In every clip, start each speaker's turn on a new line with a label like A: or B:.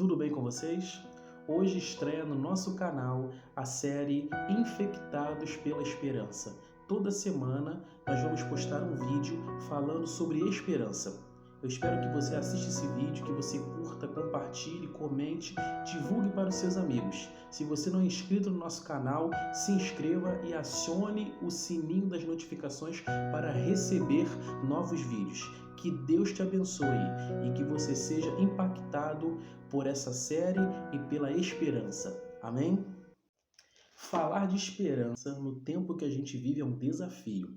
A: Tudo bem com vocês? Hoje estreia no nosso canal a série Infectados pela Esperança. Toda semana nós vamos postar um vídeo falando sobre esperança. Eu espero que você assista esse vídeo, que você curta, compartilhe, comente, divulgue para os seus amigos. Se você não é inscrito no nosso canal, se inscreva e acione o sininho das notificações para receber novos vídeos. Que Deus te abençoe e que você seja impactado por essa série e pela esperança. Amém? Falar de esperança no tempo que a gente vive é um desafio.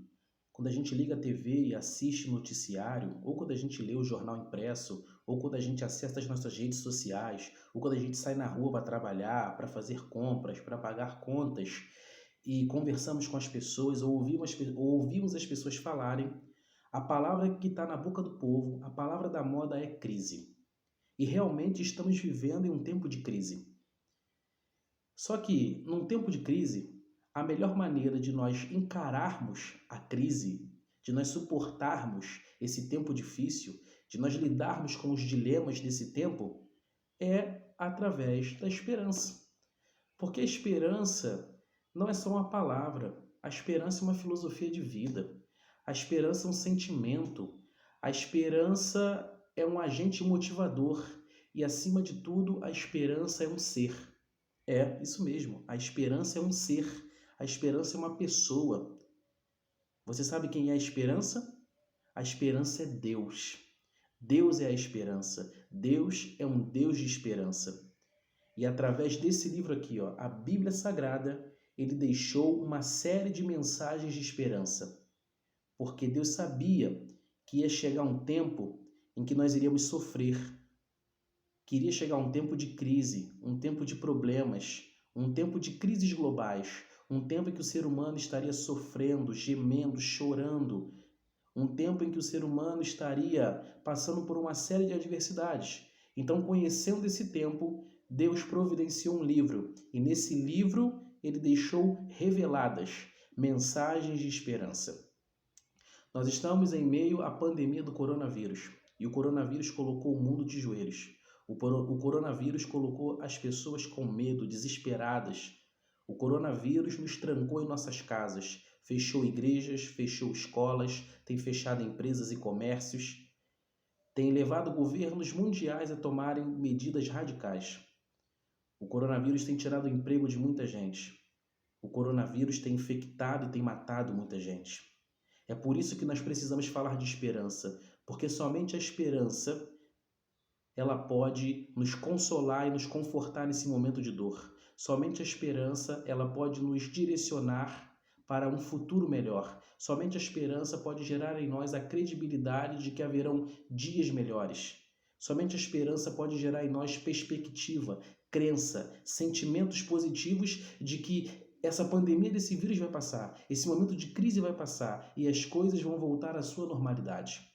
A: Quando a gente liga a TV e assiste noticiário, ou quando a gente lê o jornal impresso, ou quando a gente acessa as nossas redes sociais, ou quando a gente sai na rua para trabalhar, para fazer compras, para pagar contas, e conversamos com as pessoas, ou ouvimos as pessoas falarem, a palavra que está na boca do povo, a palavra da moda é crise. E realmente estamos vivendo em um tempo de crise. Só que, num tempo de crise, a melhor maneira de nós encararmos a crise, de nós suportarmos esse tempo difícil, de nós lidarmos com os dilemas desse tempo, é através da esperança. Porque a esperança não é só uma palavra, a esperança é uma filosofia de vida, a esperança é um sentimento, a esperança é um agente motivador e, acima de tudo, a esperança é um ser. É, isso mesmo, a esperança é um ser, a esperança é uma pessoa. Você sabe quem é a esperança? A esperança é Deus. Deus é a esperança. Deus é um Deus de esperança. E através desse livro aqui, a Bíblia Sagrada, ele deixou uma série de mensagens de esperança. Porque Deus sabia que ia chegar um tempo em que nós iríamos sofrer, que iria chegar um tempo de crise, um tempo de problemas, um tempo de crises globais, um tempo em que o ser humano estaria sofrendo, gemendo, chorando, um tempo em que o ser humano estaria passando por uma série de adversidades. Então, conhecendo esse tempo, Deus providenciou um livro, e nesse livro ele deixou reveladas mensagens de esperança. Nós estamos em meio à pandemia do coronavírus, e o coronavírus colocou o mundo de joelhos. O coronavírus colocou as pessoas com medo, desesperadas. O coronavírus nos trancou em nossas casas, fechou igrejas, fechou escolas, tem fechado empresas e comércios, tem levado governos mundiais a tomarem medidas radicais. O coronavírus tem tirado o emprego de muita gente. O coronavírus tem infectado e tem matado muita gente. É por isso que nós precisamos falar de esperança, porque somente a esperança ela pode nos consolar e nos confortar nesse momento de dor. Somente a esperança ela pode nos direcionar para um futuro melhor. Somente a esperança pode gerar em nós a credibilidade de que haverão dias melhores. Somente a esperança pode gerar em nós perspectiva, crença, sentimentos positivos de que essa pandemia desse vírus vai passar, esse momento de crise vai passar e as coisas vão voltar à sua normalidade.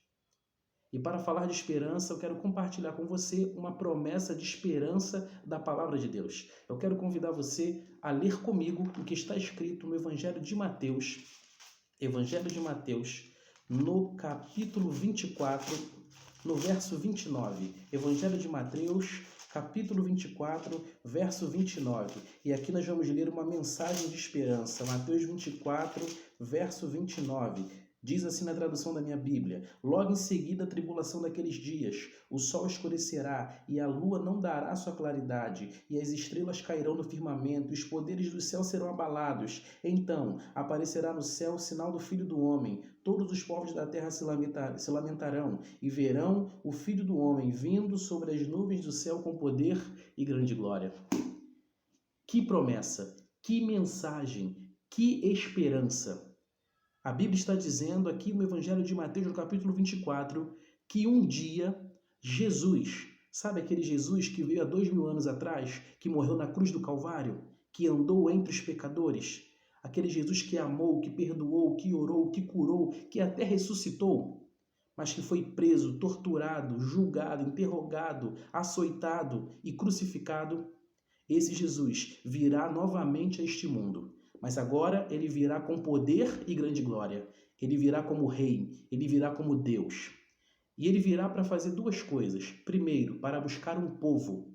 A: E para falar de esperança, eu quero compartilhar com você uma promessa de esperança da Palavra de Deus. Eu quero convidar você a ler comigo o que está escrito no Evangelho de Mateus, no capítulo 24, no verso 29. Evangelho de Mateus, capítulo 24, verso 29. E aqui nós vamos ler uma mensagem de esperança. Mateus 24, verso 29. Diz assim na tradução da minha Bíblia: logo em seguida a tribulação daqueles dias, o sol escurecerá e a lua não dará sua claridade, e as estrelas cairão no firmamento, e os poderes do céu serão abalados. Então aparecerá no céu o sinal do Filho do Homem. Todos os povos da terra se lamentarão e verão o Filho do Homem vindo sobre as nuvens do céu com poder e grande glória. Que promessa, que mensagem, que esperança! A Bíblia está dizendo aqui no Evangelho de Mateus, no capítulo 24, que um dia Jesus, sabe aquele Jesus que veio há 2000 anos atrás, que morreu na cruz do Calvário, que andou entre os pecadores, aquele Jesus que amou, que perdoou, que orou, que curou, que até ressuscitou, mas que foi preso, torturado, julgado, interrogado, açoitado e crucificado, esse Jesus virá novamente a este mundo. Mas agora ele virá com poder e grande glória. Ele virá como rei, ele virá como Deus. E ele virá para fazer duas coisas. Primeiro, para buscar um povo.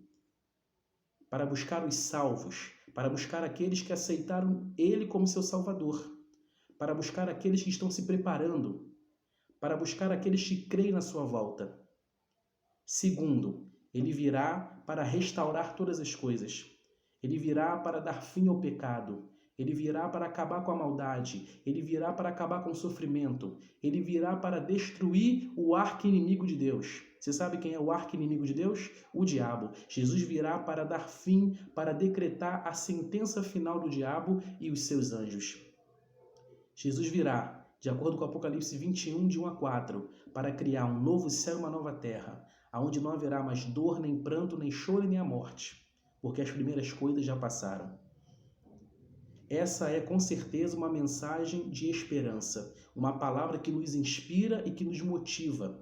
A: para buscar os salvos, para buscar aqueles que aceitaram Ele como seu Salvador, para buscar aqueles que estão se preparando, para buscar aqueles que creem na sua volta. Segundo, Ele virá para restaurar todas as coisas. Ele virá para dar fim ao pecado. Ele virá para acabar com a maldade. Ele virá para acabar com o sofrimento. Ele virá para destruir o arqui-inimigo de Deus. Você sabe quem é o arqui-inimigo de Deus? O diabo. Jesus virá para dar fim, para decretar a sentença final do diabo e os seus anjos. Jesus virá, de acordo com Apocalipse 21, de 1 a 4, para criar um novo céu e uma nova terra, onde não haverá mais dor, nem pranto, nem choro, nem a morte, porque as primeiras coisas já passaram. Essa é com certeza uma mensagem de esperança, uma palavra que nos inspira e que nos motiva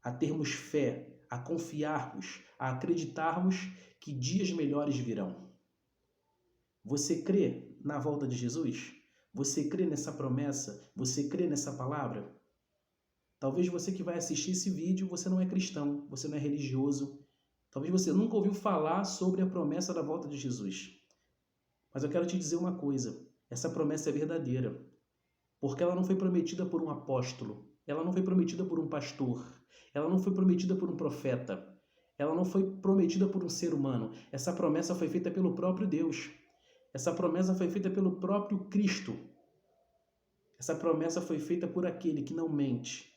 A: a termos fé, a confiarmos, a acreditarmos que dias melhores virão. Você crê na volta de Jesus? Você crê nessa promessa? Você crê nessa palavra? Talvez você que vai assistir esse vídeo, você não é cristão, você não é religioso. Talvez você nunca ouviu falar sobre a promessa da volta de Jesus. Mas eu quero te dizer uma coisa, essa promessa é verdadeira, porque ela não foi prometida por um apóstolo, ela não foi prometida por um pastor, ela não foi prometida por um profeta, ela não foi prometida por um ser humano. Essa promessa foi feita pelo próprio Deus. Essa promessa foi feita pelo próprio Cristo. Essa promessa foi feita por aquele que não mente,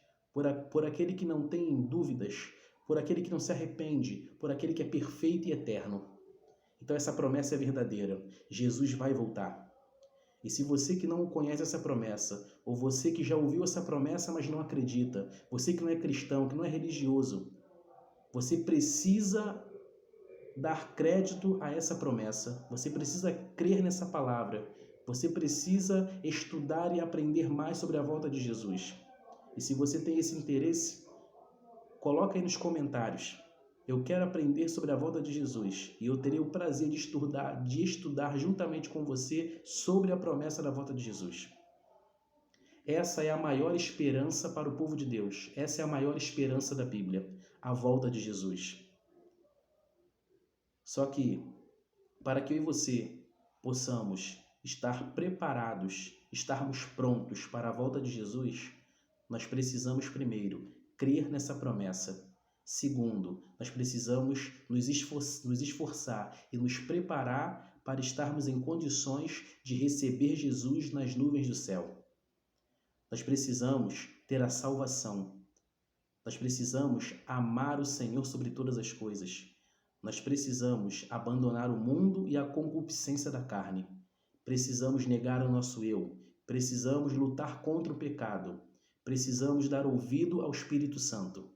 A: por aquele que não tem dúvidas, por aquele que não se arrepende, por aquele que é perfeito e eterno. Então essa promessa é verdadeira. Jesus vai voltar. E se você que não conhece essa promessa, ou você que já ouviu essa promessa, mas não acredita, você que não é cristão, que não é religioso, você precisa dar crédito a essa promessa. Você precisa crer nessa palavra. Você precisa estudar e aprender mais sobre a volta de Jesus. E se você tem esse interesse, coloca aí nos comentários. Eu quero aprender sobre a volta de Jesus e eu terei o prazer de estudar juntamente com você sobre a promessa da volta de Jesus. Essa é a maior esperança para o povo de Deus. Essa é a maior esperança da Bíblia, a volta de Jesus. Só que, para que eu e você possamos estar preparados, estarmos prontos para a volta de Jesus, nós precisamos primeiro crer nessa promessa. Segundo, nós precisamos nos esforçar e nos preparar para estarmos em condições de receber Jesus nas nuvens do céu. Nós precisamos ter a salvação. Nós precisamos amar o Senhor sobre todas as coisas. Nós precisamos abandonar o mundo e a concupiscência da carne. Precisamos negar o nosso eu. Precisamos lutar contra o pecado. Precisamos dar ouvido ao Espírito Santo.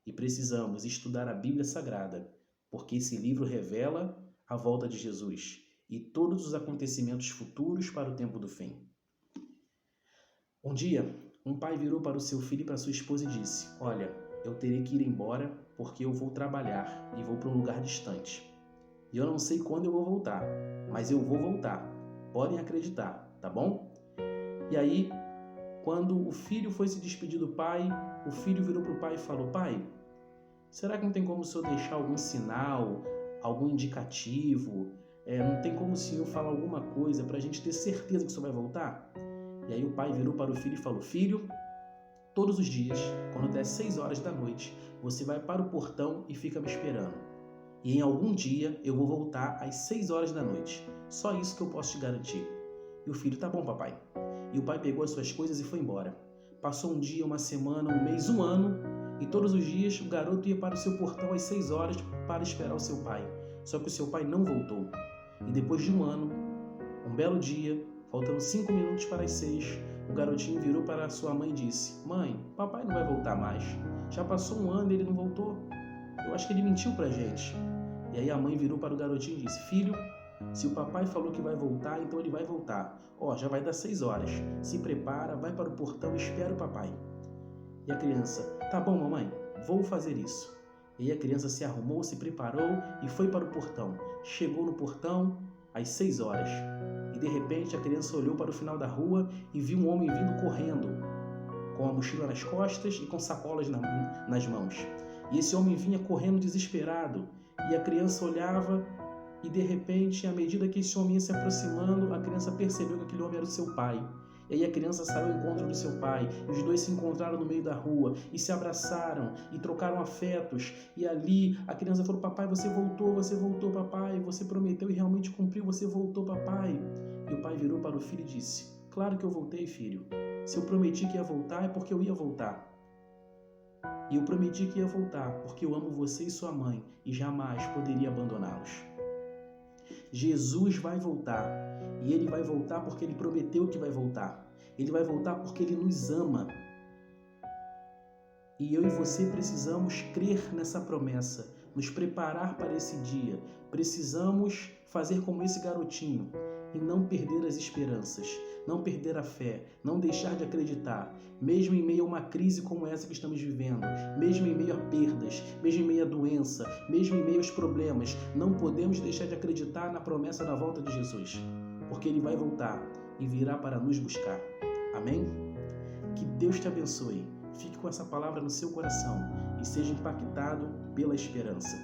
A: E precisamos estudar a Bíblia Sagrada, porque esse livro revela a volta de Jesus e todos os acontecimentos futuros para o tempo do fim. Um dia, um pai virou para o seu filho e para sua esposa e disse: "Olha, eu terei que ir embora porque eu vou trabalhar e vou para um lugar distante. E eu não sei quando eu vou voltar, mas eu vou voltar. Podem acreditar, tá bom?" E aí, quando o filho foi se despedir do pai, o filho virou para o pai e falou: "Pai, será que não tem como o senhor deixar algum sinal, algum indicativo? Não tem como o senhor falar alguma coisa para a gente ter certeza que o senhor vai voltar?" E aí o pai virou para o filho e falou: "Filho, todos os dias, quando der 6 horas da noite, você vai para o portão e fica me esperando. E em algum dia eu vou voltar às 6 horas da noite. Só isso que eu posso te garantir." E o filho: "Tá bom, papai." E o pai pegou as suas coisas e foi embora. Passou um dia, uma semana, um mês, um ano, e todos os dias o garoto ia para o seu portão às 6 horas para esperar o seu pai. Só que o seu pai não voltou. E depois de um ano, um belo dia, faltando 5 minutos para as 6, o garotinho virou para a sua mãe e disse: "Mãe, papai não vai voltar mais. Já passou um ano e ele não voltou. Eu acho que ele mentiu pra gente." E aí a mãe virou para o garotinho e disse: "Filho, se o papai falou que vai voltar, então ele vai voltar. Já vai dar 6 horas. Se prepara, vai para o portão e espera o papai." E a criança: "Tá bom, mamãe, vou fazer isso." E a criança se arrumou, se preparou e foi para o portão. Chegou no portão às 6 horas. E de repente a criança olhou para o final da rua e viu um homem vindo correndo, com a mochila nas costas e com sacolas nas mãos. E esse homem vinha correndo desesperado. E a criança olhava E de repente, à medida que esse homem ia se aproximando, a criança percebeu que aquele homem era o seu pai. E aí a criança saiu ao encontro do seu pai, e os dois se encontraram no meio da rua, e se abraçaram, e trocaram afetos, e ali a criança falou: papai, você voltou, papai, você prometeu e realmente cumpriu, você voltou, papai. E o pai virou para o filho e disse: claro que eu voltei, filho. Se eu prometi que ia voltar, é porque eu ia voltar. E eu prometi que ia voltar, porque eu amo você e sua mãe, e jamais poderia abandoná-los. Jesus vai voltar, e Ele vai voltar porque Ele prometeu que vai voltar. Ele vai voltar porque Ele nos ama. E eu e você precisamos crer nessa promessa, nos preparar para esse dia. Precisamos fazer como esse garotinho e não perder as esperanças, não perder a fé, não deixar de acreditar, mesmo em meio a uma crise como essa que estamos vivendo, mesmo em meio a perdas, mesmo em meio a doença, mesmo em meio aos problemas, não podemos deixar de acreditar na promessa da volta de Jesus, porque Ele vai voltar e virá para nos buscar. Amém? Que Deus te abençoe. Fique com essa palavra no seu coração e seja impactado pela esperança.